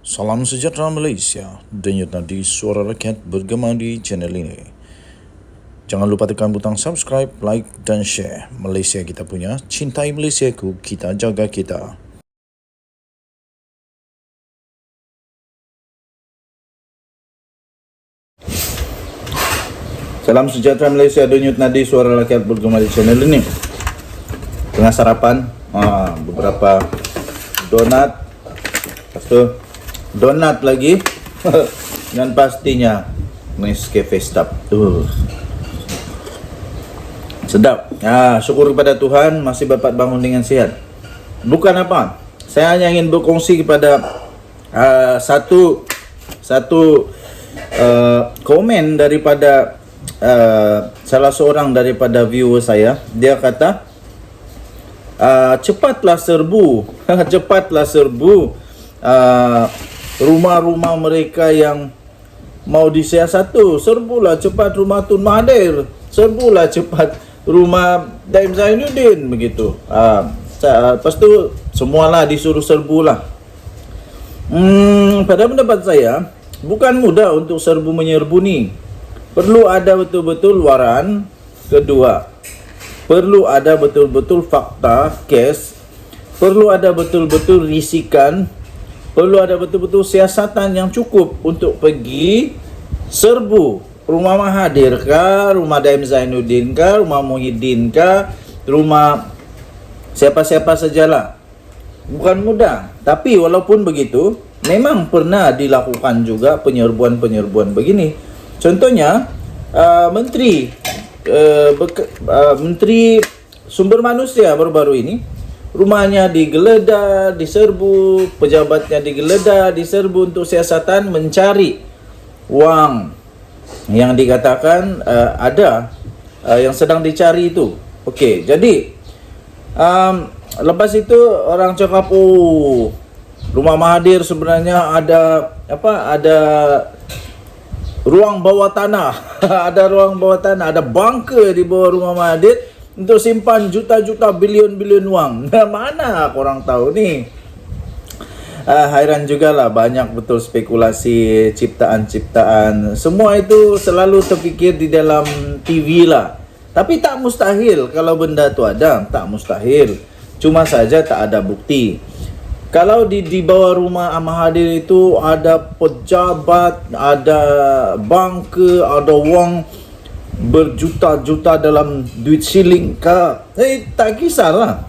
Salam sejahtera Malaysia, denyut nadi suara rakyat bergema di channel ini. Jangan lupa tekan butang subscribe, like dan share. Malaysia kita punya, cintai Malaysiaku, kita jaga kita. Salam sejahtera Malaysia, denyut nadi suara rakyat bergema di channel ini. Tengah sarapan, beberapa donat, lepas tu donat lagi dan pastinya Nescafe Stub. Sedap. Syukur kepada Tuhan masih dapat bangun dengan sihat. Bukan apa, saya hanya ingin berkongsi kepada satu komen daripada salah seorang daripada viewer saya. Dia kata, cepatlah serbu cepatlah serbu rumah-rumah mereka yang mau disiasatu. Serbulah cepat rumah Tun Mahathir, serbulah cepat rumah Daim Zainuddin, begitu. Lepas tu semualah disuruh serbulah. Pada pendapat saya, bukan mudah untuk serbu menyerbu ni. Perlu ada betul-betul waran. Kedua, perlu ada betul-betul fakta, kes. Perlu ada betul-betul risikan. Perlu ada betul-betul siasatan yang cukup untuk pergi serbu rumah Mahathir kah, rumah Daim Zainuddin kah, rumah Muhyiddin kah, rumah siapa-siapa sajalah. Bukan mudah. Tapi walaupun begitu, memang pernah dilakukan juga penyerbuan-penyerbuan begini. Contohnya, Menteri Sumber Manusia baru-baru ini, rumahnya digeledah, diserbu, pejabatnya digeledah, diserbu untuk siasatan mencari wang yang dikatakan ada yang sedang dicari itu. Okey, jadi lepas itu orang cakap, rumah Mahathir sebenarnya ada ruang bawah tanah. Ada ruang bawah tanah, ada bunker di bawah rumah Mahathir untuk simpan juta-juta bilion-bilion wang. Mana korang tahu ni? Hairan jugalah, banyak betul spekulasi, ciptaan-ciptaan. Semua itu selalu terfikir di dalam TV lah. Tapi tak mustahil kalau benda tu ada, tak mustahil. Cuma saja tak ada bukti. Kalau di bawah rumah Mahathir itu ada pejabat, ada bunker, ada wang berjuta-juta dalam duit siling kah, tak kisahlah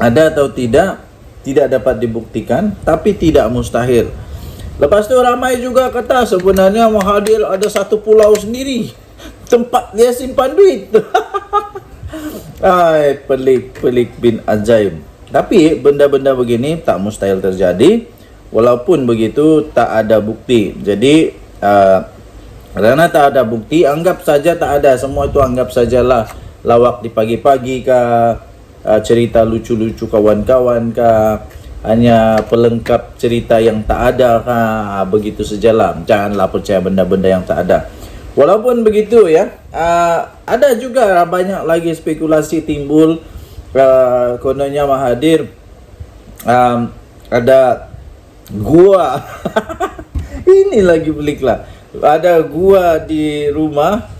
ada atau tidak dapat dibuktikan, tapi tidak mustahil. Lepas tu ramai juga kata sebenarnya Mahathir ada satu pulau sendiri tempat dia simpan duit. Pelik bin ajaib. Tapi benda-benda begini tak mustahil terjadi. Walaupun begitu, tak ada bukti. Jadi kerana tak ada bukti, anggap saja tak ada. Semua itu anggap sajalah lawak di pagi-pagi kah, cerita lucu-lucu kawan-kawan kah, hanya pelengkap cerita yang tak ada kah, begitu sajalah. Janganlah percaya benda-benda yang tak ada. Walaupun begitu ya, ada juga banyak lagi spekulasi timbul. Kononnya Mahathir ada gua. Ini lagi pelik lah. Ada gua di rumah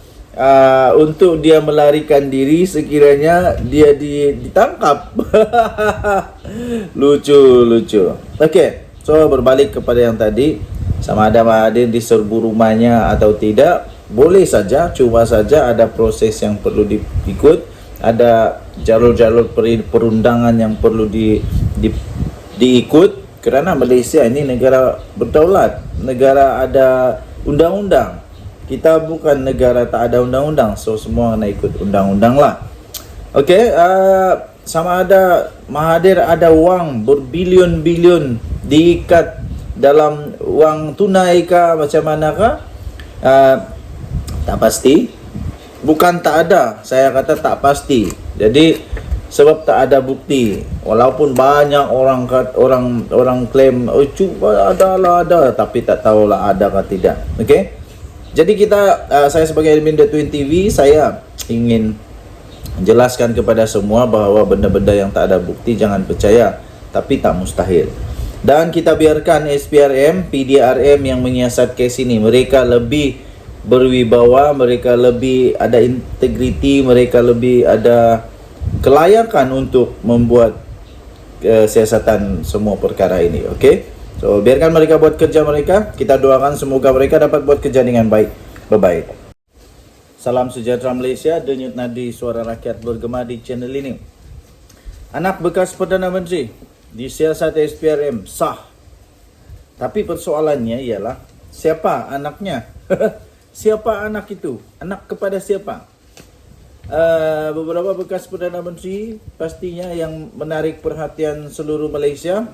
untuk dia melarikan diri sekiranya dia ditangkap. Lucu. Okey, so berbalik kepada yang tadi, sama ada Mahathir diserbu rumahnya atau tidak, boleh saja, cuma saja ada proses yang perlu diikut, ada jalur-jalur perundangan yang perlu diikut, kerana Malaysia ini negara berdaulat, negara ada undang-undang. Kita bukan negara tak ada undang-undang, so semua kena ikut undang-undang lah. Okey, sama ada Mahathir ada wang berbilion-bilion diikat dalam wang tunai kah, macam manakah, tak pasti. Bukan tak ada, saya kata tak pasti. Jadi sebab tak ada bukti, walaupun banyak orang klaim cuba ada, tapi tak tahulah ada atau tidak. Okey, jadi saya sebagai admin The Twin TV, saya ingin jelaskan kepada semua bahawa benda-benda yang tak ada bukti jangan percaya, tapi tak mustahil. Dan kita biarkan SPRM, PDRM yang menyiasat kes ini. Mereka lebih berwibawa, mereka lebih ada integriti, mereka lebih ada kelayakan untuk membuat siasatan semua perkara ini. Okey. So biarkan mereka buat kerja mereka. Kita doakan semoga mereka dapat buat kerja dengan baik. Bye-bye. Salam sejahtera Malaysia. Denyut nadi suara rakyat bergema di channel ini. Anak bekas Perdana Menteri disiasat SPRM sah. Tapi persoalannya ialah siapa anaknya? Siapa anak itu? Anak kepada siapa? Beberapa bekas Perdana Menteri pastinya yang menarik perhatian seluruh Malaysia.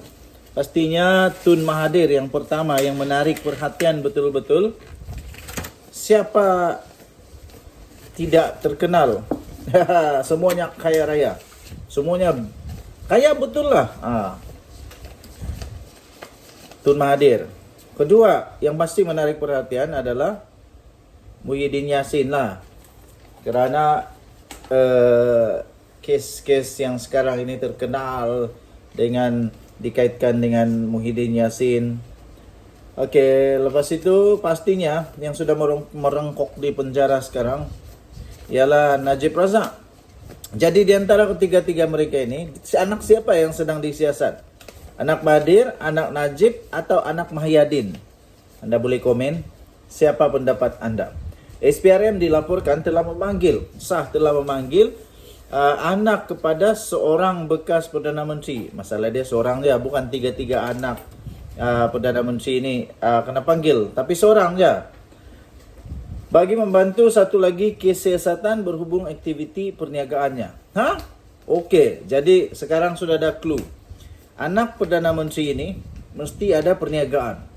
Pastinya Tun Mahathir yang pertama yang menarik perhatian betul-betul. Siapa tidak terkenal? Semuanya kaya raya. Semuanya kaya betul lah. Tun Mahathir. Kedua yang pasti menarik perhatian adalah Muhyiddin Yassin lah. Kerana kes-kes yang sekarang ini terkenal dengan dikaitkan dengan Muhyiddin Yassin. Okey, lepas itu pastinya yang sudah merengkok di penjara sekarang ialah Najib Razak. Jadi di antara ketiga-tiga mereka ini, anak siapa yang sedang disiasat? Anak Mahathir, anak Najib atau anak Muhyiddin? Anda boleh komen siapa pendapat anda. SPRM dilaporkan telah memanggil anak kepada seorang bekas Perdana Menteri. Masalah dia seorang dia, bukan tiga-tiga anak Perdana Menteri ini kena panggil, tapi seorang je. Bagi membantu satu lagi kes siasatan berhubung aktiviti perniagaannya. Okey, jadi sekarang sudah ada clue. Anak Perdana Menteri ini mesti ada perniagaan.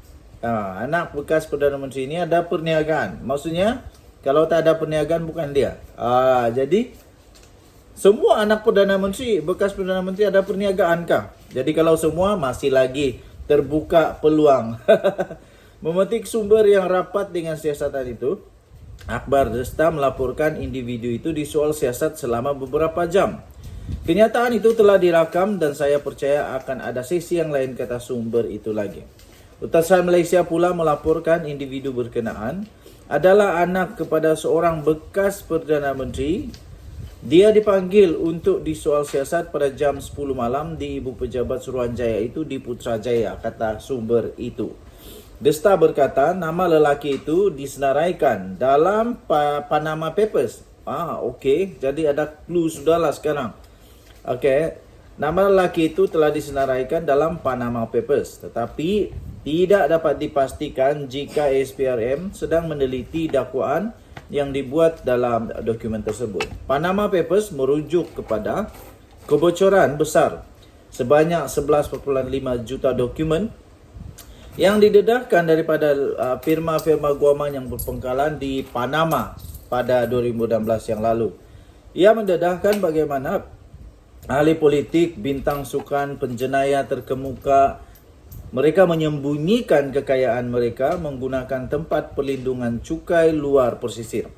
Anak bekas Perdana Menteri ini ada perniagaan. Maksudnya kalau tak ada perniagaan bukan dia. Jadi semua anak Perdana Menteri, bekas Perdana Menteri ada perniagaan kah? Jadi kalau semua masih lagi terbuka peluang. Memetik sumber yang rapat dengan siasatan itu, Akhbar Desta melaporkan individu itu disoal siasat selama beberapa jam. Kenyataan itu telah dirakam dan saya percaya akan ada sesi yang lain, kata sumber itu lagi. Utusan Malaysia pula melaporkan individu berkenaan adalah anak kepada seorang bekas Perdana Menteri. Dia dipanggil untuk disoal siasat pada jam 10 malam di Ibu Pejabat Suruhanjaya itu di Putrajaya, kata sumber itu. Desta berkata nama lelaki itu disenaraikan dalam Panama Papers. Okey, jadi ada clue sudahlah sekarang. Okey, nama lelaki itu telah disenaraikan dalam Panama Papers, tetapi tidak dapat dipastikan jika SPRM sedang meneliti dakwaan yang dibuat dalam dokumen tersebut. Panama Papers merujuk kepada kebocoran besar sebanyak 11.5 juta dokumen yang didedahkan daripada firma-firma guaman yang berpangkalan di Panama pada 2016 yang lalu. Ia mendedahkan bagaimana ahli politik, bintang sukan, penjenayah terkemuka mereka menyembunyikan kekayaan mereka menggunakan tempat perlindungan cukai luar pesisir.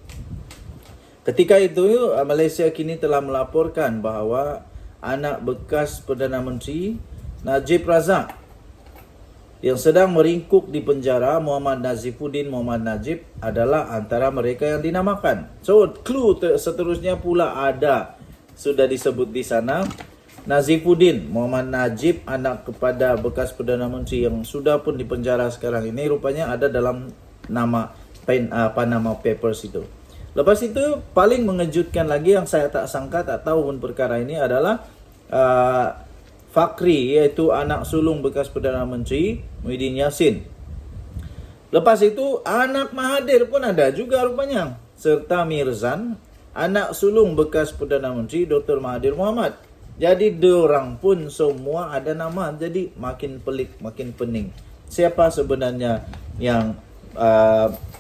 Ketika itu, Malaysia kini telah melaporkan bahawa anak bekas Perdana Menteri Najib Razak yang sedang meringkuk di penjara, Muhammad Nazifuddin Muhammad Najib, adalah antara mereka yang dinamakan. So, clue seterusnya pula ada, sudah disebut di sana. Nazifuddin Muhammad Najib, anak kepada bekas Perdana Menteri yang sudah pun dipenjara sekarang ini, rupanya ada dalam nama Panama Papers itu. Lepas itu, paling mengejutkan lagi yang saya tak sangka, tak tahu pun perkara ini adalah Fakri, iaitu anak sulung bekas Perdana Menteri Muhyiddin Yassin. Lepas itu, anak Mahathir pun ada juga rupanya, serta Mirzan, anak sulung bekas Perdana Menteri Dr. Mahathir Mohamad. Jadi diorang pun semua ada nama. Jadi makin pelik, makin pening. Siapa sebenarnya yang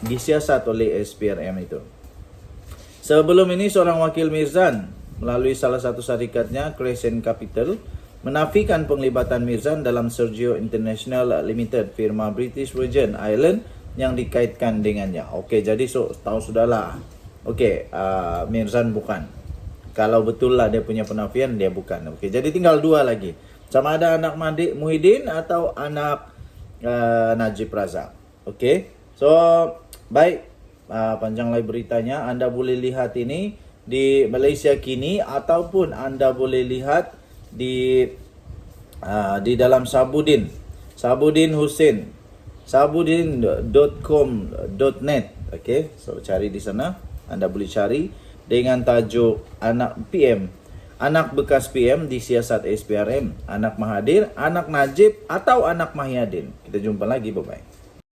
disiasat oleh SPRM itu? Sebelum ini seorang wakil Mirzan melalui salah satu syarikatnya, Crescent Capital, menafikan penglibatan Mirzan dalam Sergio International Limited, firma British Virgin Island yang dikaitkan dengannya. Okey, jadi tahu sudahlah. Okey, Mirzan bukan. Kalau betul lah dia punya penafian, dia bukan. Okey, jadi tinggal dua lagi. Sama ada anak Muhyiddin atau anak Najib Razak. Okey. So, baik, panjang lagi beritanya. Anda boleh lihat ini di Malaysia Kini ataupun anda boleh lihat di dalam Sabudin Hussein, sabudin.com.net. Okey, so cari di sana. Anda boleh cari dengan tajuk anak bekas PM disiasat SPRM, anak Mahathir, anak Najib atau anak Muhyiddin. Kita jumpa lagi, bye bye.